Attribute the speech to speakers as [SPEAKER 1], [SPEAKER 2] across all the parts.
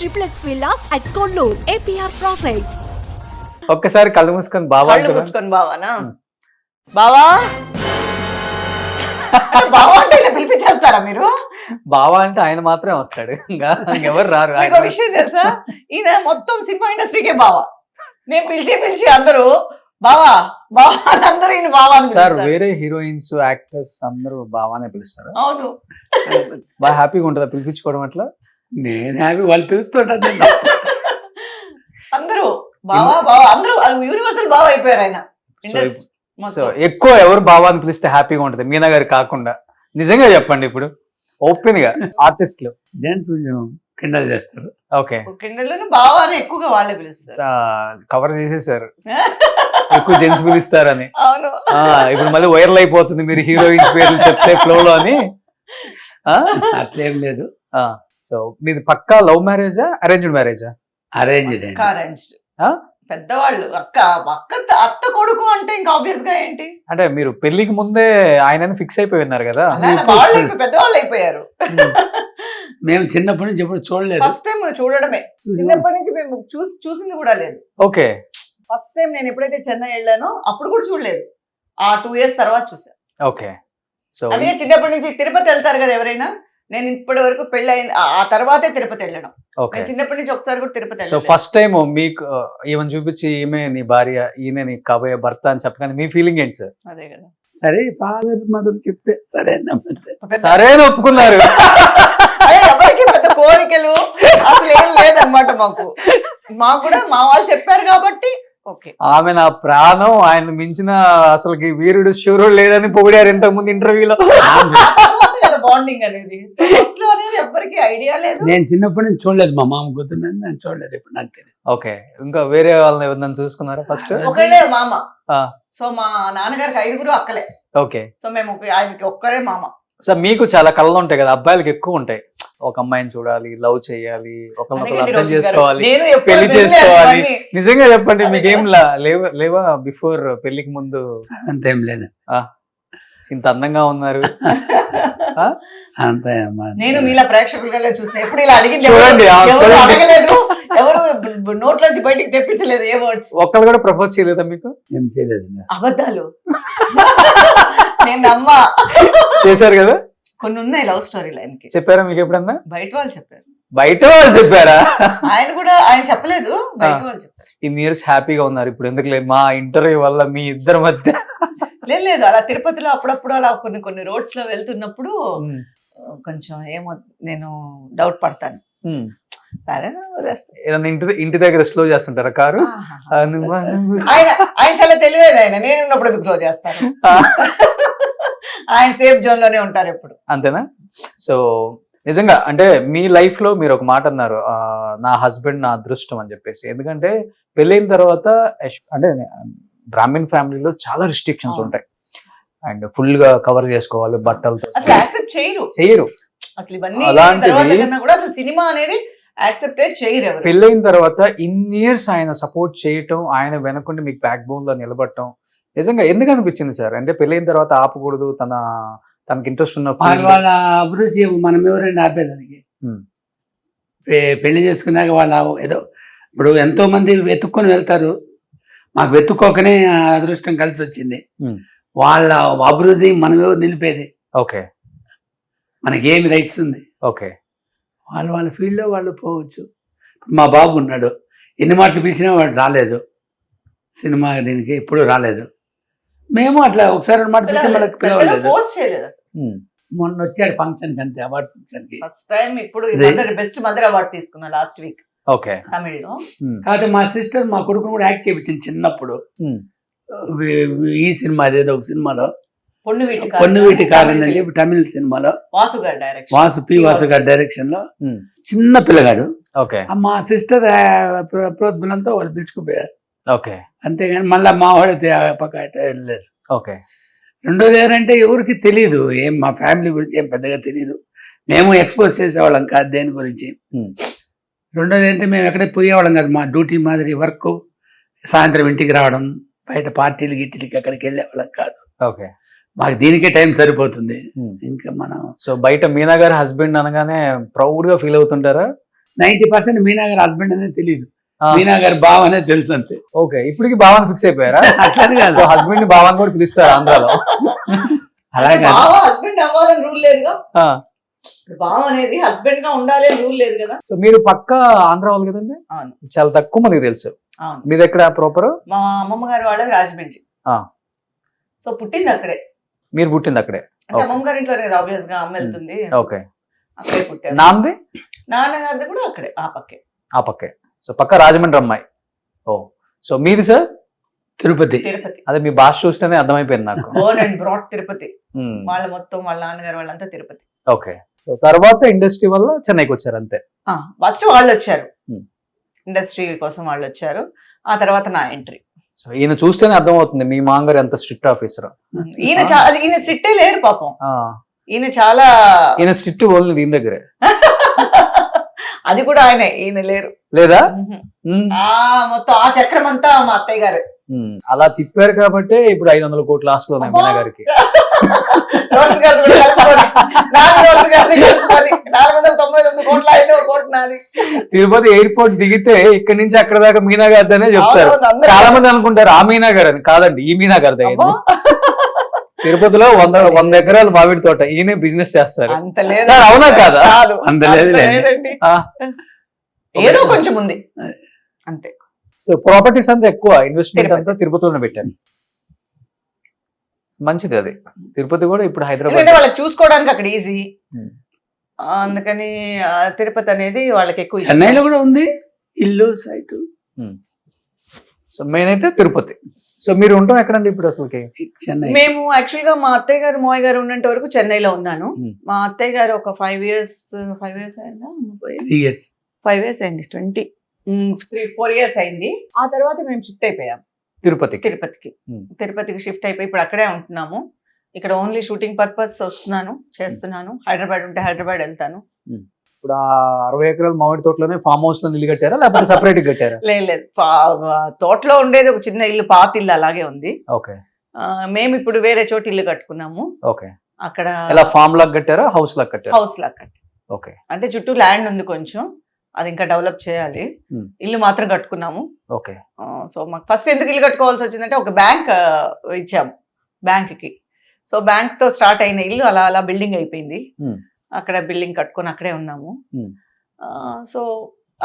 [SPEAKER 1] triplex villas at Kollur, APR Projects.
[SPEAKER 2] ఒక్కసారి కళ్ళు మూసుకొని బాబా
[SPEAKER 3] కళ్ళు మూసుకొని బావానా బావా బావా అంటే ఇలా పిలిపించేస్తారా మీరు?
[SPEAKER 2] బావా అంటే ఆయన మాత్రమే వస్తాడు, ఇంకా ఎవరు రారు.
[SPEAKER 3] మీకు ఒక విషయం తెలుసా, ఈయన మొత్తం సినిమా ఇండస్ట్రీకే బావా. నేను పిలిచి అందరూ బావా బావా అని అందరూ ఈయన బావా అని
[SPEAKER 2] సార్
[SPEAKER 3] పిలుస్తారు.
[SPEAKER 2] వేరే హీరోయిన్స్ యాక్టర్స్ అందరూ బావానే పిలుస్తారు.
[SPEAKER 3] అవును,
[SPEAKER 2] బాగా హ్యాపీగా ఉంటుందా పిలిపించుకోవడం అట్లా?
[SPEAKER 4] నేను హ్యాపీ, వాళ్ళు పిలుస్తుంటారు.
[SPEAKER 3] అందరూ బావా బావా అందరూ యూనివర్సల్ బావా అయిపోయారు ఆయన.
[SPEAKER 2] సో ఎక్కువ ఎవరు బావా అని పిలిస్తే హ్యాపీగా ఉంటుంది మీనా గారు కాకుండా? నిజంగా చెప్పండి ఇప్పుడు ఓపెన్ గా ఆర్టిస్టులు
[SPEAKER 4] డాన్స్ కొంచెం కిండల్ చేస్తారు.
[SPEAKER 2] ఓకే
[SPEAKER 3] కిండల్లోనే బావా అని ఎక్కువగా వాళ్ళే పిలుస్తారు.
[SPEAKER 2] కవర్ చేసేసారు ఎక్కువ జెంట్స్ పిలుస్తారని.
[SPEAKER 3] అవును,
[SPEAKER 2] ఇప్పుడు మళ్ళీ వైరల్ అయిపోతుంది మీరు హీరోయిన్స్ పేర్లు చెప్తే ఫ్లో లో అని.
[SPEAKER 4] అట్లేం లేదు.
[SPEAKER 2] సో మీది పక్కా లవ్ మ్యారేజా అరేంజ్డ్ మ్యారేజా?
[SPEAKER 4] అరేంజ్డ్ అండి.
[SPEAKER 3] అరేంజ్డ్. పెద్దవాళ్ళు అత్త కొడుకు అంటే ఇంకా ఆబ్వియస్ గా ఏంటి
[SPEAKER 2] అంటే మీరు పెళ్లికి ముందే ఆయన ఫిక్స్ అయిపోయి ఉన్నారు కదా.
[SPEAKER 3] పెద్దవాళ్ళు అయిపోయారు.
[SPEAKER 4] మేము చిన్నప్పటి నుంచి ఎప్పుడు చూడలేదు.
[SPEAKER 3] ఫస్ట్ టైం చూడడమే, చిన్నప్పటి నుంచి మేము చూసింది కూడా లేదు.
[SPEAKER 2] ఓకే,
[SPEAKER 3] ఫస్ట్ టైం నేను ఎప్పుడైతే చెన్నై వెళ్ళానో అప్పుడు కూడా చూడలేదు. ఆ 2 years తర్వాత చూసాను.
[SPEAKER 2] ఓకే. సో
[SPEAKER 3] అందుకే చిన్నప్పటి నుంచి తిరుపతి వెళ్తారు కదా ఎవరైనా, నేను ఇప్పటి వరకు పెళ్లి అయిన ఆ తర్వాతే తిరుపతి వెళ్ళడం. నేను చిన్నప్పటి నుంచి ఒకసారి కూడా తిరుపతి
[SPEAKER 2] సో ఫస్ట్ టైం మీకు ఈమెను చూపించి ఈమె నీ భార్య ఈయన నీ కాబోయే భర్త అని చెప్పగానే మీ ఫీలింగ్ ఏంటి సార్?
[SPEAKER 3] అదే కదా,
[SPEAKER 4] సరే ఫాదర్ మదర్ చెప్తే సరే
[SPEAKER 2] సరే అని ఒప్పుకున్నారు.
[SPEAKER 3] అదే ఎవరికి పెద్ద కోరికలు అసలు ఏం లేదన్నమాట. మాకు కూడా మా వాళ్ళు చెప్పారు కాబట్టి ఓకే.
[SPEAKER 2] ఆమె నా ప్రాణం, ఆయన మించిన అసలుకి వీరుడు శూరుడు లేదని పొగిడారు ఇంతకు ముందు ఇంటర్వ్యూలో.
[SPEAKER 3] బాండింగ్ అనేది ఫస్ట్ లో అనేది ఎవరికి ఐడియా లేదు.
[SPEAKER 4] నేను చిన్నప్పటి నుంచి చూడలేదు, మా మామ కూతురు నేను చూడలేదు ఇప్పుడు, నాకు తెలియదు.
[SPEAKER 2] ఓకే, ఇంకా వేరే వాళ్ళని ఎవరినైనా చూసుకున్నారా ఫస్ట్?
[SPEAKER 3] ఒకళ్ళే మామ. సో మా నాన్నగారికి 5 అక్కలే.
[SPEAKER 2] ఓకే.
[SPEAKER 3] సో మేము ఆయనకి ఒక్కరే మామ.
[SPEAKER 2] సో మీకు చాలా కళలు ఉంటాయి కదా, అబ్బాయిలకి ఎక్కువ ఉంటాయి. ఒక అమ్మాయిని చూడాలి, లవ్ చేయాలి, ఒకరినొకరు అర్థం చేసుకోవాలి, పెళ్లి చేసుకోవాలి. నిజంగా చెప్పండి, మీకేం లేవా బిఫోర్ పెళ్లికి ముందు?
[SPEAKER 4] అంతేం లేదు.
[SPEAKER 2] ఇంత అందంగా ఉన్నారు.
[SPEAKER 4] అంతే.
[SPEAKER 3] నేను మీలా ప్రేక్షకులుగా చూసిన ఎప్పుడు ఇలా అడిగింది
[SPEAKER 2] చూడండి,
[SPEAKER 3] ఎవరు అడగలేదు, ఎవరు నోట్లోంచి బయటికి తెప్పించలేదు ఏ వర్డ్స్.
[SPEAKER 2] ఒక్కరు కూడా ప్రపోజ్ చేయలేదా మీకు?
[SPEAKER 4] ఏం చేయలేదు.
[SPEAKER 3] అబద్ధాలు నేను నమ్మా.
[SPEAKER 2] చేశారు కదా
[SPEAKER 3] కొన్ని ఉన్నాయి లవ్ స్టోరీలు ఆయనకి.
[SPEAKER 2] చెప్పారా మీకు ఎప్పుడన్నా?
[SPEAKER 3] బయట వాళ్ళు చెప్పారు.
[SPEAKER 2] బయట వాళ్ళు చెప్పారా?
[SPEAKER 3] ఆయన చెప్పలేదు, బయట వాళ్ళు చెప్పారు.
[SPEAKER 2] ఇన్ని ఇయర్స్ హ్యాపీగా ఉన్నారు, ఇప్పుడు ఎందుకు లేదు మా ఇంటర్వ్యూ వల్ల మీ ఇద్దరి మధ్య?
[SPEAKER 3] లేదు, అలా తిరుపతిలో అప్పుడప్పుడు అలా కొన్ని రోడ్స్ లో వెళ్తున్నప్పుడు కొంచెం ఏమో నేను డౌట్ పడతాను. సరేనా వదిలేస్తా.
[SPEAKER 2] ఏదన్నా ఇంటి దగ్గర స్లో చేస్తుంటారా కారు?
[SPEAKER 3] ఆయన చాలా తెలివేది, ఆయన నేను ఉన్నప్పుడు ఎందుకు స్లో చేస్తాను. ఆయన సేఫ్ జోన్ లోనే ఉంటారు ఎప్పుడు.
[SPEAKER 2] అంతేనా? సో నిజంగా అంటే మీ లైఫ్ లో మీరు ఒక మాట అన్నారు, నా హస్బెండ్ నా అదృష్టం అని చెప్పేసి. ఎందుకంటే పెళ్ళైన తర్వాత అంటే బ్రాహ్మణ్ ఫ్యామిలీలో చాలా రిస్ట్రిక్షన్స్ ఉంటాయి, అండ్ ఫుల్ గా కవర్ చేసుకోవాలి బట్టలతో.
[SPEAKER 3] అసలు యాక్సెప్ట్ చేయరు అసలు ఇవన్నీ. అసలు సినిమా అనేది యాక్సెప్ట్ చేయరు.
[SPEAKER 2] పెళ్ళైన తర్వాత ఇన్ని ఇయర్స్ ఆయన సపోర్ట్ చేయటం, ఆయన వెనకుండి మీకు బ్యాక్ బోన్ లో నిలబడటం నిజంగా ఎందుకు అనిపించింది సార్? అంటే పెళ్ళైన తర్వాత ఆపకూడదు, తనకి ఇంట్రెస్ట్ ఉన్న
[SPEAKER 4] వాళ్ళ అభిరుచి మనం ఎవరైనా ఆపేదానికి. పెళ్లి చేసుకున్నాక వాళ్ళ ఏదో ఇప్పుడు ఎంతో మంది వెతుక్కొని వెళ్తారు, మాకు వెతుక్కోకనే అదృష్టం కలిసి వచ్చింది. వాళ్ళ అభివృద్ధి మనం ఎవరు నిలిపేది?
[SPEAKER 2] ఓకే,
[SPEAKER 4] మనకేమి రైట్స్ ఉంది?
[SPEAKER 2] ఓకే,
[SPEAKER 4] వాళ్ళ ఫీల్డ్లో వాళ్ళు పోవచ్చు. మా బాబు ఉన్నాడు, ఎన్ని మాటలు పిలిచినా వాడు రాలేదు సినిమా దీనికి, ఎప్పుడు రాలేదు. మేము అట్లా ఒకసారి 2 మాటలు పిలిచి మనకు పిలవలేదు. మొన్న వచ్చాడు ఫంక్షన్ కి, అంతే అవార్డు ఫంక్షన్ కి.
[SPEAKER 3] ఫస్ట్ టైం ఇప్పుడు బెస్ట్ మదర్ అవార్డు తీసుకున్నా లాస్ట్ వీక్.
[SPEAKER 2] ఓకే,
[SPEAKER 3] తమిళ్లో.
[SPEAKER 4] కాకపోతే మా సిస్టర్ మా కొడుకును కూడా యాక్ట్ చేయించింది చిన్నప్పుడు. ఈ సినిమా అదేదో ఒక సినిమాలో పొన్ను వీటి కారణం అని చెప్పి తమిళ సినిమాలో వాసు గారి డైరెక్షన్ లో చిన్న పిల్లగాడు. మా సిస్టర్ ప్రోద్బలంతో వాళ్ళు పిలుచుకుపోయారు.
[SPEAKER 2] ఓకే,
[SPEAKER 4] అంతేగాని మళ్ళీ మా వాడు వెళ్ళలేదు.
[SPEAKER 2] ఓకే.
[SPEAKER 4] రెండోది ఏంటంటే ఎవరికి తెలియదు, ఏం మా ఫ్యామిలీ గురించి ఏం పెద్దగా తెలియదు, మేము ఎక్స్పోజ్ చేసేవాళ్ళం కాదు దేని గురించి. రెండోది ఏంటంటే మేము ఎక్కడికి పోయేవాళ్ళం కాదు, మా డ్యూటీ మాదిరి వర్క్, సాయంత్రం ఇంటికి రావడం, బయట పార్టీలు గిట్టిలకి అక్కడికి వెళ్ళేవాళ్ళం కాదు.
[SPEAKER 2] ఓకే,
[SPEAKER 4] మాకు దీనికే టైం సరిపోతుంది. ఇంకా మనం
[SPEAKER 2] సో బయట మీనా గారి హస్బెండ్ అనగానే ప్రౌడ్ గా ఫీల్ అవుతుంటారా?
[SPEAKER 4] 90% మీనా గారి హస్బెండ్ అనేది తెలియదు,
[SPEAKER 2] ఆ,
[SPEAKER 4] మీనా గారి బావ అనేది తెలుసు అంతే.
[SPEAKER 2] ఓకే ఇప్పటికి భావాన్ని ఫిక్స్ అయిపోయారా?
[SPEAKER 4] అట్లని కాదు,
[SPEAKER 2] సో హస్బెండ్ ని భావాన్ని కూడా పిలుస్తారు ఆంధ్రాలో.
[SPEAKER 4] అలా కాదు.
[SPEAKER 3] బావ హస్బెండ్ అవ్వాలని రూల్ లేదుగా.
[SPEAKER 2] ఆ,
[SPEAKER 3] బావ అనేది హస్బెండ్ గా ఉండాలి అని రూల్ లేదు కదా.
[SPEAKER 2] సో మీరు పక్క ఆంధ్ర వాళ్ళు కదండి?
[SPEAKER 3] అవును
[SPEAKER 2] చాలా తక్కువ మందికి తెలుసు.
[SPEAKER 3] అవును.
[SPEAKER 2] మీది ఎక్కడ ప్రాపర్?
[SPEAKER 3] మా అమ్మమ్మ గారు వాళ్ళది రాజమండ్రి.
[SPEAKER 2] ఆ.
[SPEAKER 3] సో పుట్టింది అక్కడే,
[SPEAKER 2] మీరు పుట్టింది అక్కడే?
[SPEAKER 3] అంటే అమ్మమ్మ గారి ఇంట్లోనే కదా ఆబ్వియస్ గా అమ్మ వెళ్తుంది,
[SPEAKER 2] ఓకే.
[SPEAKER 3] అక్కడే పుట్టారు.
[SPEAKER 2] నాంది
[SPEAKER 3] నాన్నగారిది కూడా అక్కడే, ఆ పక్కే.
[SPEAKER 2] ఆ పక్కే. సో పక్క రాజమండ్రి అమ్మాయి. ఓ సో మీది సార్?
[SPEAKER 4] తిరుపతి.
[SPEAKER 3] తిరుపతి.
[SPEAKER 2] అదే మీ భాష చూస్తేనే అర్థమైపోయింది నాకు.
[SPEAKER 3] Born and brought Tirupati.
[SPEAKER 2] Um,
[SPEAKER 3] వాళ్ళ మొత్తం వాళ్ళ నాన్నగారు వాళ్ళంతా తిరుపతి.
[SPEAKER 2] ఓకే. సో తర్వాత ఇండస్ట్రీ వల్ల చెన్నైకి వచ్చారు అంతే?
[SPEAKER 3] ఫస్ట్ వాళ్ళు వచ్చారు,
[SPEAKER 2] Hmm.
[SPEAKER 3] ఇండస్ట్రీ కోసం వాళ్ళు వచ్చారు. ఆ తర్వాత నా ఎంట్రీ.
[SPEAKER 2] సో ఈయన చూస్తేనే అర్థమవుతుంది మీ మాంగారు ఎంత స్ట్రిక్ట్ ఆఫీసర్.
[SPEAKER 3] ఈయన స్ట్రిక్టే లేరు పాపం. ఈయన చాలా
[SPEAKER 2] ఈయన స్ట్రిక్ట్ ఓన్లీ దీని దగ్గరే
[SPEAKER 3] అది కూడా ఆయనే, ఈయన లేరు.
[SPEAKER 2] లేదా?
[SPEAKER 3] మొత్తం ఆ చక్రం అంతా మా అత్తయ్య గారు.
[SPEAKER 2] అలా తిప్పారు కాబట్టి ఇప్పుడు 500 కోట్ల ఆస్తులు ఉన్నాయి మీనా గారికి.
[SPEAKER 3] రోషన్ గారు కూడా కలుపుకొని, నాది రోషన్ గారిని కలుపుకొని 499 కోట్ల ఆయన, 1 కోటి నాది.
[SPEAKER 2] తిరుపతి ఎయిర్పోర్ట్ దిగితే ఇక్కడ నుంచి అక్కడ దాకా మీనా గారిదనే చెప్తారు.
[SPEAKER 3] అవునవును, అందరూ.
[SPEAKER 2] చాలా మంది అనుకుంటారు ఆ మీనా గారు అని. కాదండి, ఈ మీనా గారి
[SPEAKER 3] అబ్బో,
[SPEAKER 2] తిరుపతిలో 100 ఎకరాలు మామిడి తోట ఈయన బిజినెస్ చేస్తారు.
[SPEAKER 3] అంత లేదు
[SPEAKER 2] సార్, అవునా కాదా?
[SPEAKER 3] కాదు,
[SPEAKER 4] అంత
[SPEAKER 3] అంత
[SPEAKER 4] లేదులే.
[SPEAKER 3] లేదండి.
[SPEAKER 2] ఆ.
[SPEAKER 3] ఏదో కొంచెం ఉంది అంతే.
[SPEAKER 2] సో ప్రాపర్టీస్ అంతా ఎక్కువ ఇన్వెస్ట్మెంట్
[SPEAKER 3] తిరుపతి.
[SPEAKER 2] అంతా తిరుపతిలోనే పెట్టాను. మంచిది అది. తిరుపతి కూడా ఇప్పుడు
[SPEAKER 3] ఎందుకంటే
[SPEAKER 2] హైదరాబాద్.
[SPEAKER 3] వాళ్ళకి చూసుకోవడానికి అక్కడ ఈజీ,
[SPEAKER 2] Hmm.
[SPEAKER 3] అందుకని తిరుపతి అనేది వాళ్ళకి ఎక్కువ ఇష్టం.
[SPEAKER 4] చెన్నైలో కూడా ఉంది ఇల్లు సైట్.
[SPEAKER 2] సో మెయిన్ అయితే తిరుపతి. సో మీరు ఉంటాం ఎక్కడండి ఇప్పుడు అసలుకి?
[SPEAKER 4] చెన్నై.
[SPEAKER 3] మేము యాక్చువల్ గా మా అత్తయ్య గారు మావయ్య గారు ఉన్నంత వరకు చెన్నైలో ఉన్నాను.
[SPEAKER 2] Hmm.
[SPEAKER 3] మా అత్తయ్య గారు ఒక 5 years అయిందా,
[SPEAKER 4] 3 years.
[SPEAKER 3] 5 years అయింది, 3-4 years అయింది. ఆ తర్వాత మేము షిఫ్ట్ అయిపోయాం
[SPEAKER 2] తిరుపతికి.
[SPEAKER 3] తిరుపతికి షిఫ్ట్ అయిపోయి ఇప్పుడు అక్కడే ఉంటున్నాము. ఇక్కడ ఓన్లీ షూటింగ్ పర్పస్ వస్తున్నాను, చేస్తున్నాను. హైదరాబాద్ ఉంటే హైదరాబాద్ వెళ్తాను.
[SPEAKER 2] ఇప్పుడు ఆ 60 ఎకరాల మామిడి తోటలోనే ఫామ్ హౌస్ లో ఇల్లు కట్టారా లేకపోతే సపరేట్ కట్టారా?
[SPEAKER 3] లేదు, తోటలో ఉండేది ఒక చిన్న ఇల్లు, పాత ఇల్లు అలాగే ఉంది.
[SPEAKER 2] ఓకే.
[SPEAKER 3] మేము ఇప్పుడు వేరే చోట ఇల్లు కట్టుకున్నాము.
[SPEAKER 2] ఓకే.
[SPEAKER 3] అక్కడ
[SPEAKER 2] ఎలా ఫామ్ లాగా కట్టారా హౌస్ లాగా కట్టారా?
[SPEAKER 3] హౌస్ లాగా కట్టి,
[SPEAKER 2] ఓకే.
[SPEAKER 3] అంటే చుట్టూ ల్యాండ్ ఉంది కొంచెం, అది ఇంకా డెవలప్ చేయాలి. ఇల్లు మాత్రం కట్టుకున్నాము.
[SPEAKER 2] ఓకే.
[SPEAKER 3] సో మాకు ఫస్ట్ ఎందుకు ఇల్లు కట్టుకోవాల్సి వచ్చిందంటే ఒక బ్యాంక్ ఇచ్చాము బ్యాంక్కి. సో బ్యాంక్ తో స్టార్ట్ అయిన ఇల్లు అలా అలా బిల్డింగ్ అయిపోయింది. అక్కడ బిల్డింగ్ కట్టుకొని అక్కడే ఉన్నాము. సో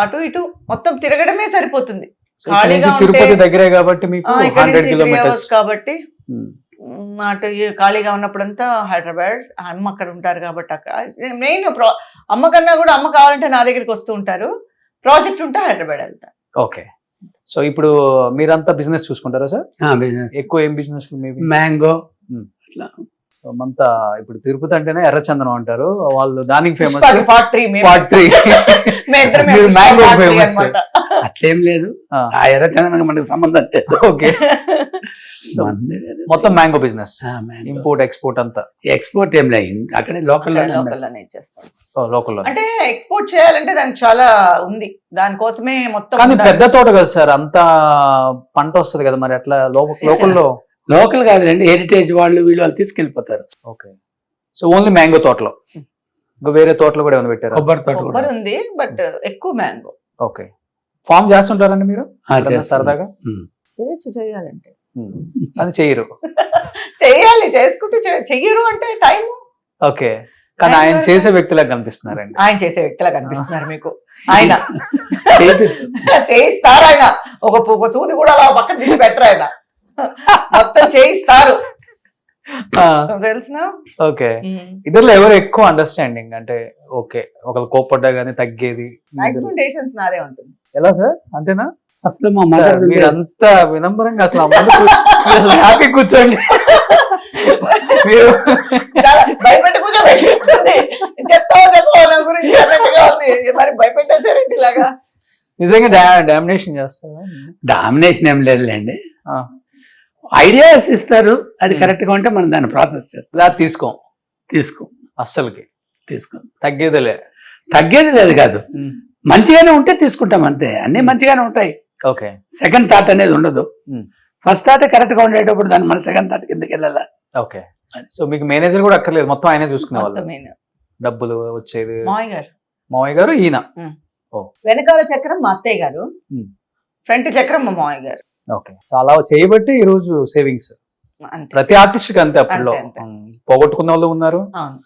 [SPEAKER 3] అటు ఇటు మొత్తం తిరగడమే సరిపోతుంది. ఖాళీగా ఉంటే
[SPEAKER 2] తిరుపతి దగ్గరే కాబట్టి మీకు
[SPEAKER 3] ఇక్కడ
[SPEAKER 2] 100
[SPEAKER 3] నుంచి 3 hours
[SPEAKER 2] కిలోమీటర్స్
[SPEAKER 3] కాబట్టి అటు ఖాళీగా ఉన్నప్పుడంతా హైదరాబాద్, అమ్మ అక్కడ ఉంటారు కాబట్టి అక్కడ మెయిన్ అమ్మ కన్నా కూడా అమ్మ కావాలంటే నా దగ్గరికి వస్తూ ఉంటారు. ప్రాజెక్ట్ ఉంటే హైదరాబాద్ వెళ్తా.
[SPEAKER 2] ఓకే. సో ఇప్పుడు మీరంతా బిజినెస్ చూసుకుంటారా సార్?
[SPEAKER 4] బిజినెస్
[SPEAKER 2] ఎక్కువ ఏం బిజినెస్?
[SPEAKER 4] మ్యాంగో.
[SPEAKER 2] అంతా ఇప్పుడు తిరుపతి అంటేనే ఎర్రచందనం అంటారు వాళ్ళు, దానికి famous.
[SPEAKER 3] Part 3
[SPEAKER 2] part 3 mango famous.
[SPEAKER 4] అట్లేం లేదు, ఆ ఎర్రచందనం మనకు సంబంధం లేదు.
[SPEAKER 2] ఓకే. సో మొత్తం మ్యాంగో బిజినెస్, ఇంపోర్ట్ ఎక్స్పోర్ట్ అంతా.
[SPEAKER 4] ఎక్స్పోర్ట్ ఏం లేదు, అక్కడే
[SPEAKER 3] లోకల్లోనే ఇచ్చేస్తాం.
[SPEAKER 2] లోకల్లో
[SPEAKER 3] అంటే ఎక్స్పోర్ట్ చేయాలంటే దానికి చాలా ఉంది, దానికోసమే మొత్తం.
[SPEAKER 2] కానీ పెద్ద తోట కదా సార్, అంత పంట వస్తుంది కదా, మరి అట్లా లోకల్లో?
[SPEAKER 4] లోకల్ కాదులేండి, హెరిటేజ్ వాళ్ళు వీళ్ళు తీసుకెళ్ళిపోతారు.
[SPEAKER 2] ఓకే. సో ఓన్లీ మ్యాంగో తోటలో, ఇంకా వేరే తోటలో కూడా ఏమైనా పెట్టారు?
[SPEAKER 4] కొబ్బరి తోట
[SPEAKER 3] కొబ్బరి ఉంది, బట్ ఎక్కువ మ్యాంగో.
[SPEAKER 2] ఓకే. ఫామ్ చేస్తుంటారండి మీరు సరదాగా?
[SPEAKER 3] చేయాలంటే
[SPEAKER 2] అది చెయ్యరు.
[SPEAKER 3] చెయ్యాలి, చేసుకుంటూ చెయ్యరు అంటే టైం.
[SPEAKER 2] ఓకే. కానీ ఆయన చేసే వ్యక్తిలాగా కనిపిస్తున్నారండి.
[SPEAKER 3] ఆయన చేసే వ్యక్తిలా కనిపిస్తున్నారు మీకు. ఆయన
[SPEAKER 4] చేపిస్తారు.
[SPEAKER 3] చేయిస్తారు, ఆయన ఒక సూది కూడా అలా పక్కన తీసి పెట్టరు, ఆయన మొత్తం చేయిస్తారు. తెలిసిన.
[SPEAKER 2] ఓకే. ఇద్దరులో ఎవరు ఎక్కువ అండర్స్టాండింగ్? అంటే ఓకే, ఒకళ్ళు కోప్పడ్డా గానీ తగ్గేది?
[SPEAKER 3] ఎక్స్పెక్టేషన్స్ నాదే ఉంటుంది.
[SPEAKER 2] ఎలా సార్? అంతేనా?
[SPEAKER 4] అసలు మా
[SPEAKER 2] సార్,
[SPEAKER 4] మదర్
[SPEAKER 2] మీరంతా వినమ్రంగా అసలు హ్యాపీ కూర్చోండి. మీరు
[SPEAKER 3] భయపెట్టి కూర్చోబెట్టింది, చెప్తావో చెప్పావు నా గురించి అన్నట్టుగా ఉంది. మరి భయపెట్టేసారండి ఇలాగా.
[SPEAKER 2] నిజంగా డామినేషన్ చేస్తారా?
[SPEAKER 4] డామినేషన్ ఏం లేదులేండి, ఐడియాస్ ఇస్తారు, అది కరెక్ట్ గా ఉంటే మనం దాన్ని ప్రాసెస్ చేస్తాం.
[SPEAKER 2] ఇలా తీసుకో అస్సలకి
[SPEAKER 4] తీసుకో,
[SPEAKER 2] తగ్గేదిలే.
[SPEAKER 4] తగ్గేది లేదు కాదు, మంచిగానే ఉంటే తీసుకుంటాం అంతే. అన్ని మంచిగానే ఉంటాయి.
[SPEAKER 2] ఓకే.
[SPEAKER 4] సెకండ్ థాట్ అనేది ఉండదు. ఫస్ట్ థాట్ కరెక్ట్ గా ఉండేటప్పుడు దాన్ని మన సెకండ్ థాట్ కిందకి వెళ్ళాలా.
[SPEAKER 2] ఓకే. సో మీకు మేనేజర్ కూడా అక్కర్లేదు, మొత్తం ఆయనే చూసుకునే వాళ్ళు? డబ్బులు వచ్చేది
[SPEAKER 3] మావయ్య గారు.
[SPEAKER 2] మావయ్య గారు ఈయన.
[SPEAKER 3] వెనకాల చక్రం మా అత్తయ్య గారు,
[SPEAKER 2] Hmm.
[SPEAKER 3] ఫ్రంట్ చక్రం మా మామయ్య గారు.
[SPEAKER 2] ఓకే, సో అలా చేయబట్టి ఈ రోజు సేవింగ్స్
[SPEAKER 3] అంతే.
[SPEAKER 2] ప్రతి ఆర్టిస్ట్ కి అంతే అప్పుడులో
[SPEAKER 3] అంతే.
[SPEAKER 2] పోగొట్టుకున్న వాళ్ళు ఉన్నారు,
[SPEAKER 3] అవును.